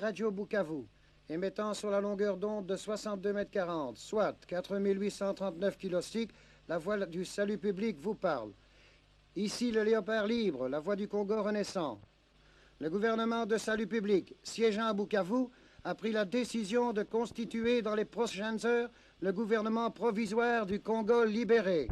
Radio Bukavu, émettant sur la longueur d'onde de 62 mètres 40, soit 4839 km/s, la voix du salut public vous parle. Ici le Léopard libre, la voix du Congo renaissant. Le gouvernement de salut public, siégeant à Bukavu, a pris la décision de constituer dans les prochaines heures le gouvernement provisoire du Congo libéré.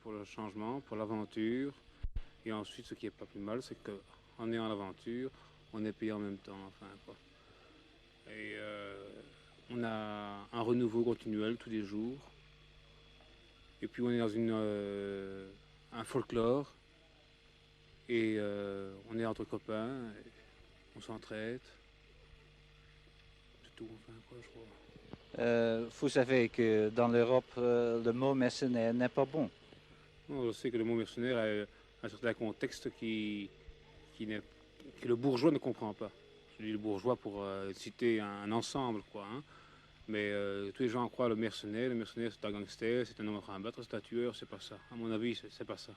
Pour le changement, pour l'aventure. Et ensuite, ce qui est pas plus mal, c'est qu'en ayant l'aventure, on est payé en même temps. Enfin, quoi. Et on a un renouveau continuel tous les jours. Et puis on est dans un folklore. Et on est entre copains. On s'entraide. C'est tout, enfin, quoi, je crois. Vous savez que dans l'Europe, le mot mercenaire n'est pas bon. On sait que le mot mercenaire a un certain contexte que le bourgeois ne comprend pas. Je dis le bourgeois pour citer un ensemble, quoi. Hein. Mais tous les gens croient le mercenaire c'est un gangster, c'est un homme à battre, c'est un tueur, c'est pas ça. À mon avis, c'est pas ça.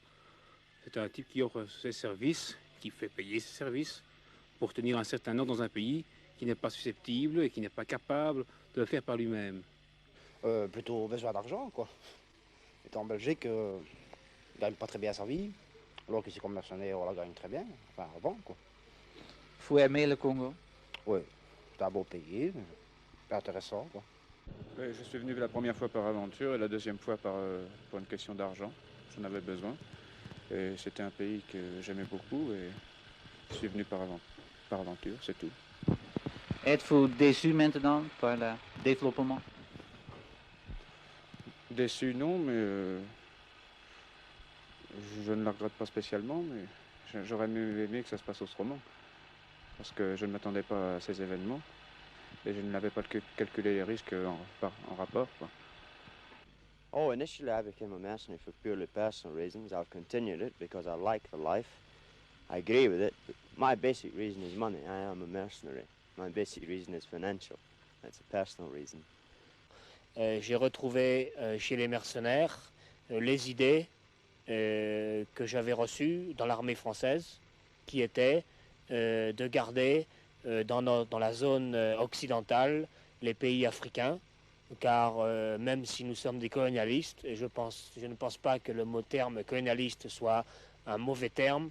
C'est un type qui offre ses services, qui fait payer ses services pour tenir un certain ordre dans un pays qui n'est pas susceptible et qui n'est pas capable de le faire par lui-même. Plutôt besoin d'argent, quoi. Et en Belgique, on ne gagne pas très bien sa vie, alors qu'ici, comme mercenaire, on la gagne très bien, enfin, bon, quoi. Vous aimez le Congo? Oui, c'est un beau pays, c'est intéressant, quoi. Oui, je suis venu la première fois par aventure et la deuxième fois pour une question d'argent. J'en avais besoin. Et c'était un pays que j'aimais beaucoup et je suis venu par aventure, c'est tout. Êtes-vous déçu maintenant par le développement? Déçu, non, mais je ne le regrette pas spécialement, mais j'aurais mieux aimé que ça se passe autrement. Parce que je ne m'attendais pas à ces événements et je n'avais pas calculé les risques en rapport, quoi. Oh, initially I became a mercenary for purely personal reasons. I've continued it because I like the life. I agree with it, but my basic reason is money. I am a mercenary. My basic reason is financial. That's a personal reason. J'ai retrouvé chez les mercenaires les idées que j'avais reçues dans l'armée française, qui étaient de garder dans la zone occidentale les pays africains, car même si nous sommes des colonialistes, et je ne pense pas que le terme colonialiste soit un mauvais terme,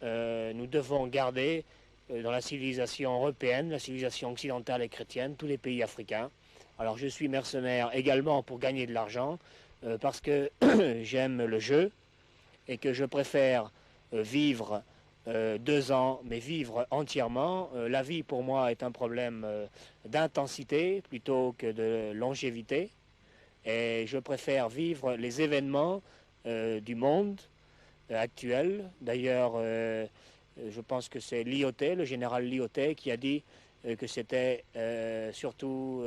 nous devons garder dans la civilisation européenne, la civilisation occidentale et chrétienne, tous les pays africains. Alors je suis mercenaire également pour gagner de l'argent, parce que j'aime le jeu et que je préfère vivre 2 ans, mais vivre entièrement. La vie pour moi est un problème d'intensité plutôt que de longévité. Et je préfère vivre les événements du monde actuel. D'ailleurs, je pense que c'est Lyautey, le général Lyautey, qui a dit que c'était surtout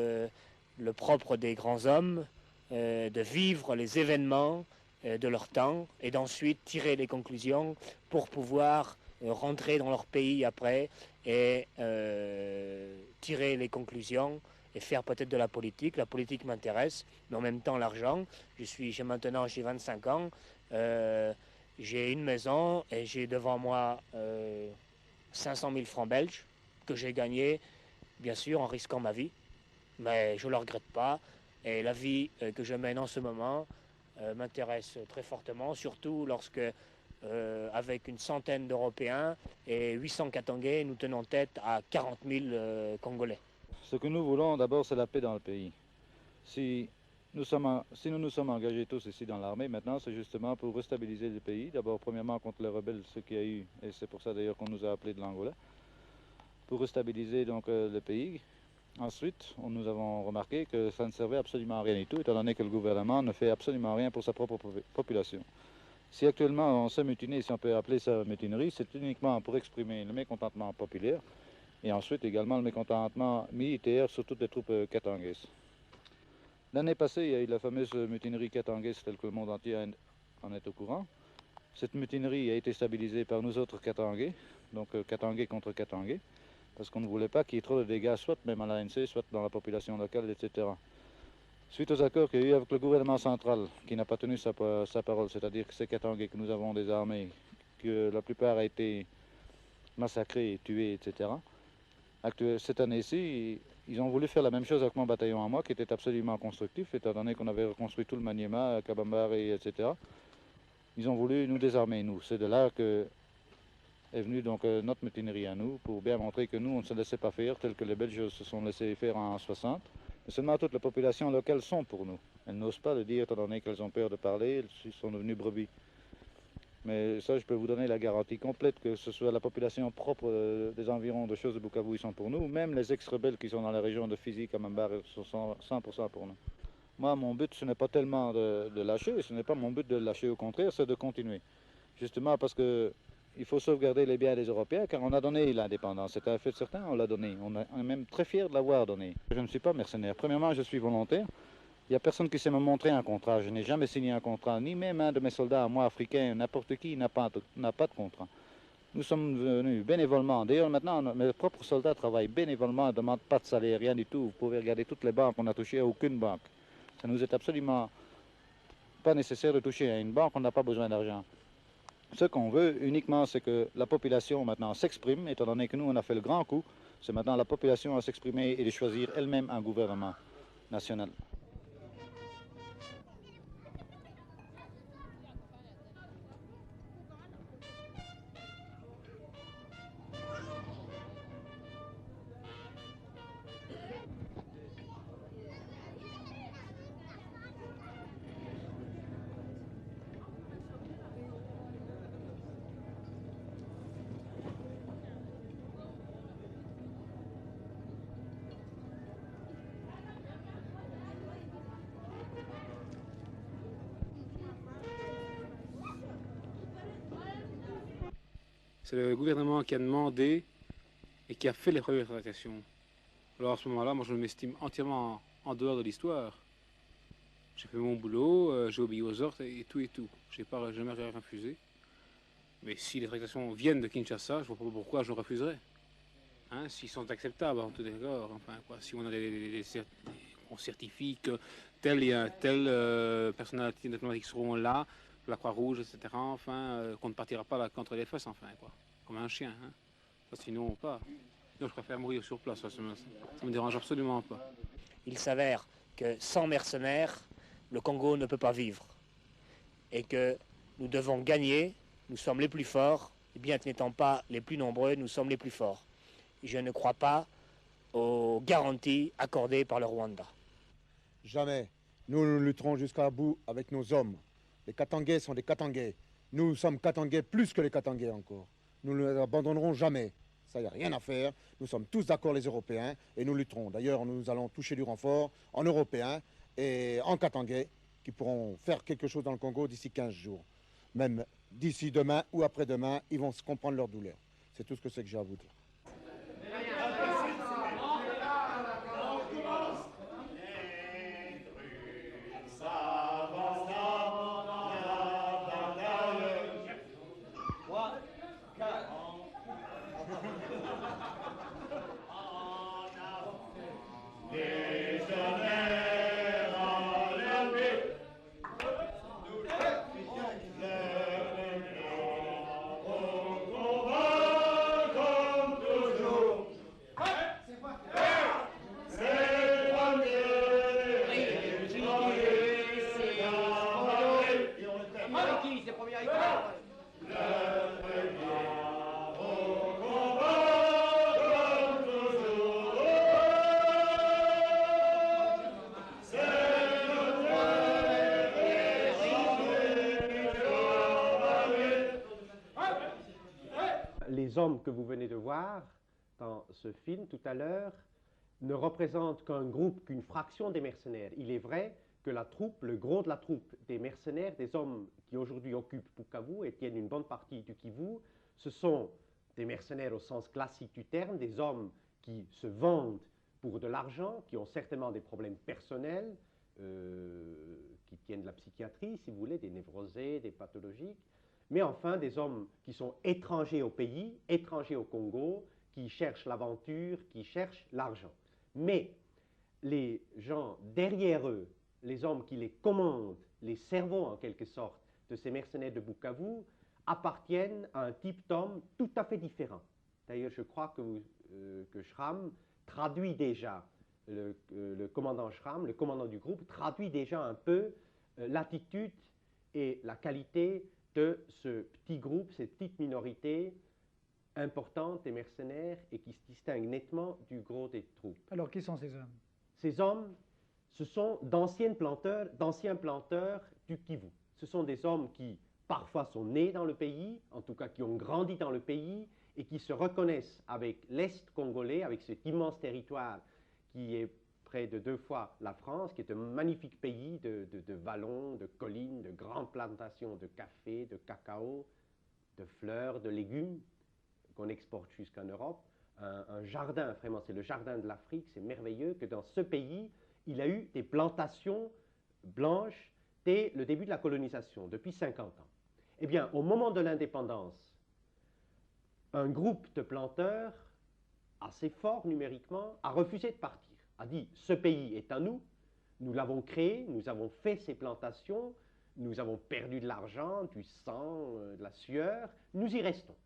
le propre des grands hommes de vivre les événements de leur temps et d'ensuite tirer les conclusions pour pouvoir rentrer dans leur pays après et tirer les conclusions et faire peut-être de la politique. La politique m'intéresse, mais en même temps l'argent. J'ai 25 ans, j'ai une maison et j'ai devant moi 500 000 francs belges que j'ai gagnés, bien sûr, en risquant ma vie. Mais je ne le regrette pas. Et la vie que je mène en ce moment m'intéresse très fortement, surtout lorsque, avec une centaine d'Européens et 800 Katangais, nous tenons tête à 40 000 Congolais. Ce que nous voulons d'abord, c'est la paix dans le pays. Si nous nous sommes engagés tous ici dans l'armée, maintenant, c'est justement pour restabiliser le pays. D'abord, premièrement, contre les rebelles, ce qu'il y a eu, et c'est pour ça d'ailleurs qu'on nous a appelés de l'Angola, pour restabiliser donc le pays. Ensuite, nous avons remarqué que ça ne servait absolument à rien du tout, étant donné que le gouvernement ne fait absolument rien pour sa propre population. Si actuellement on se mutine, si on peut appeler ça mutinerie, c'est uniquement pour exprimer le mécontentement populaire et ensuite également le mécontentement militaire sur toutes les troupes katangaises. L'année passée, il y a eu la fameuse mutinerie katangaise telle que le monde entier en est au courant. Cette mutinerie a été stabilisée par nous autres Katangais, donc Katangais contre Katangais, parce qu'on ne voulait pas qu'il y ait trop de dégâts, soit même à l'ANC, soit dans la population locale, etc. Suite aux accords qu'il y a eu avec le gouvernement central, qui n'a pas tenu sa parole, c'est-à-dire que ces Katangais que nous avons désarmés, que la plupart a été massacrés, tués, etc. Cette année-ci, ils ont voulu faire la même chose avec mon bataillon à moi, qui était absolument constructif, étant donné qu'on avait reconstruit tout le Maniema, Kabambar, etc. Ils ont voulu nous désarmer, nous. C'est de là que est venue donc notre mutinerie à nous, pour bien montrer que nous, on ne se laissait pas faire, tel que les Belges se sont laissés faire en 60. Mais seulement toutes les populations locales sont pour nous. Elles n'osent pas le dire, étant donné qu'elles ont peur de parler, elles sont devenues brebis. Mais ça, je peux vous donner la garantie complète que ce soit la population propre des environs de choses de Bukavu, ils sont pour nous. Même les ex-rebelles qui sont dans la région de Fizi, Kamambar, sont 100% pour nous. Moi, mon but, ce n'est pas tellement de lâcher, ce n'est pas mon but de lâcher, au contraire, c'est de continuer. Justement parce que il faut sauvegarder les biens des Européens, car on a donné l'indépendance. C'est un fait certain, on l'a donné. On est même très fiers de l'avoir donné. Je ne suis pas mercenaire. Premièrement, je suis volontaire. Il n'y a personne qui sait me montrer un contrat. Je n'ai jamais signé un contrat, ni même un de mes soldats, moi, africains, n'importe qui, n'a pas de contrat. Nous sommes venus bénévolement. D'ailleurs, maintenant, mes propres soldats travaillent bénévolement, ne demandent pas de salaire, rien du tout. Vous pouvez regarder toutes les banques, on n'a touché à aucune banque. Ça nous est absolument pas nécessaire de toucher à une banque, on n'a pas besoin d'argent. Ce qu'on veut uniquement, c'est que la population maintenant s'exprime, étant donné que nous, on a fait le grand coup. C'est maintenant la population à s'exprimer et de choisir elle-même un gouvernement national. C'est le gouvernement qui a demandé et qui a fait les premières tractations. Alors à ce moment-là, moi je m'estime entièrement en dehors de l'histoire. J'ai fait mon boulot, j'ai obéi aux ordres et tout et tout. Je n'ai pas jamais rien refusé. Mais si les tractations viennent de Kinshasa, je ne vois pas pourquoi je refuserais. Hein, s'ils sont acceptables, en tout d'accord. Enfin, quoi, si on a on certifie que tel et un tel personnalité diplomatique seront là, la Croix-Rouge, etc. Enfin, qu'on ne partira pas là contre les fesses, enfin, quoi, comme un chien. Hein. Ça, sinon, pas. Donc, je préfère mourir sur place. Ça me dérange absolument pas. Il s'avère que sans mercenaires, le Congo ne peut pas vivre. Et que nous devons gagner, nous sommes les plus forts, et bien que n'étant pas les plus nombreux, nous sommes les plus forts. Je ne crois pas aux garanties accordées par le Rwanda. Jamais. Nous lutterons jusqu'à bout avec nos hommes. Les Katangais sont des Katangais. Nous sommes Katangais plus que les Katangais encore. Nous ne les abandonnerons jamais. Ça, il n'y a rien à faire. Nous sommes tous d'accord, les Européens, et nous lutterons. D'ailleurs, nous allons toucher du renfort en Européens et en Katangais qui pourront faire quelque chose dans le Congo d'ici 15 jours. Même d'ici demain ou après-demain, ils vont se comprendre leur douleur. C'est tout ce que c'est que j'ai à vous dire. Les hommes que vous venez de voir dans ce film tout à l'heure ne représentent qu'un groupe, qu'une fraction des mercenaires. Il est vrai que la troupe, le gros de la troupe des mercenaires, des hommes qui aujourd'hui occupent Bukavu et tiennent une bonne partie du Kivu, ce sont des mercenaires au sens classique du terme, des hommes qui se vendent pour de l'argent, qui ont certainement des problèmes personnels, qui tiennent de la psychiatrie, si vous voulez, des névrosés, des pathologiques, mais enfin des hommes qui sont étrangers au pays, étrangers au Congo, qui cherchent l'aventure, qui cherchent l'argent. Mais les gens derrière eux, les hommes qui les commandent, les cerveaux en quelque sorte de ces mercenaires de Bukavu, appartiennent à un type d'homme tout à fait différent. D'ailleurs, je crois que Schramm traduit déjà, le commandant Schramm, le commandant du groupe, traduit déjà un peu l'attitude et la qualité de ce petit groupe, cette petite minorité importante des mercenaires et qui se distingue nettement du gros des troupes. Alors, qui sont ces hommes? Ces hommes, ce sont d'anciens planteurs du Kivu. Ce sont des hommes qui, parfois, sont nés dans le pays, en tout cas qui ont grandi dans le pays, et qui se reconnaissent avec l'Est congolais, avec cet immense territoire qui est près de 2 fois la France, qui est un magnifique pays de vallons, de collines, de grandes plantations de café, de cacao, de fleurs, de légumes qu'on exporte jusqu'en Europe. Un jardin, vraiment, c'est le jardin de l'Afrique, c'est merveilleux que dans ce pays, il a eu des plantations blanches dès le début de la colonisation, depuis 50 ans. Eh bien, au moment de l'indépendance, un groupe de planteurs, assez fort numériquement, a refusé de partir, a dit « ce pays est à nous, nous l'avons créé, nous avons fait ces plantations, nous avons perdu de l'argent, du sang, de la sueur, nous y restons ».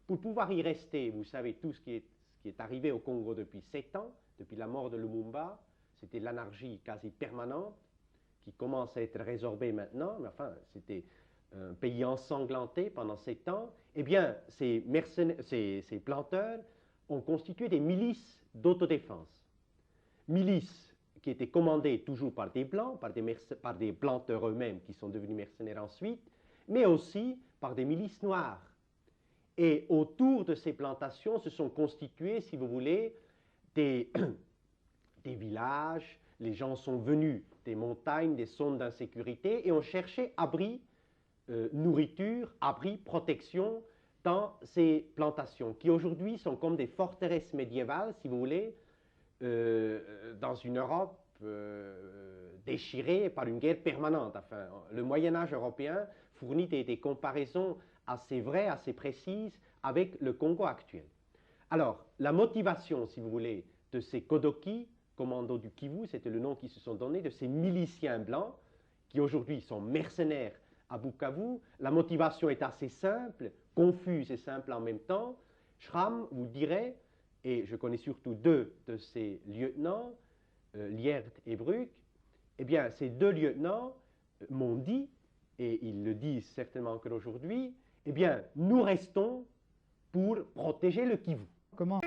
Pour pouvoir y rester, vous savez tout ce qui est arrivé au Congo depuis 7 ans, depuis la mort de Lumumba, c'était l'anarchie quasi permanente, qui commence à être résorbée maintenant, mais enfin, c'était un pays ensanglanté pendant 7 ans. Eh bien, ces planteurs ont constitué des milices d'autodéfense. Milices qui étaient commandées toujours par des Blancs, par des planteurs eux-mêmes qui sont devenus mercenaires ensuite, mais aussi par des milices noires. Et autour de ces plantations se sont constitués, si vous voulez, des villages. Les gens sont venus des montagnes, des zones d'insécurité et ont cherché abri, nourriture, abri, protection dans ces plantations qui aujourd'hui sont comme des forteresses médiévales, si vous voulez, dans une Europe déchirée par une guerre permanente. Enfin, le Moyen-Âge européen fournit des comparaisons assez vraies, assez précises avec le Congo actuel. Alors, la motivation, si vous voulez, de ces Kodoki, commandos du Kivu, c'était le nom qu'ils se sont donné, de ces miliciens blancs, qui aujourd'hui sont mercenaires à Bukavu, la motivation est assez simple, confuse et simple en même temps. Schramm vous dirait, et je connais surtout 2 de ces lieutenants, Liert et Bruck, eh bien, ces 2 lieutenants m'ont dit, et ils le disent certainement encore aujourd'hui, eh bien, nous restons pour protéger le Kivu. Comment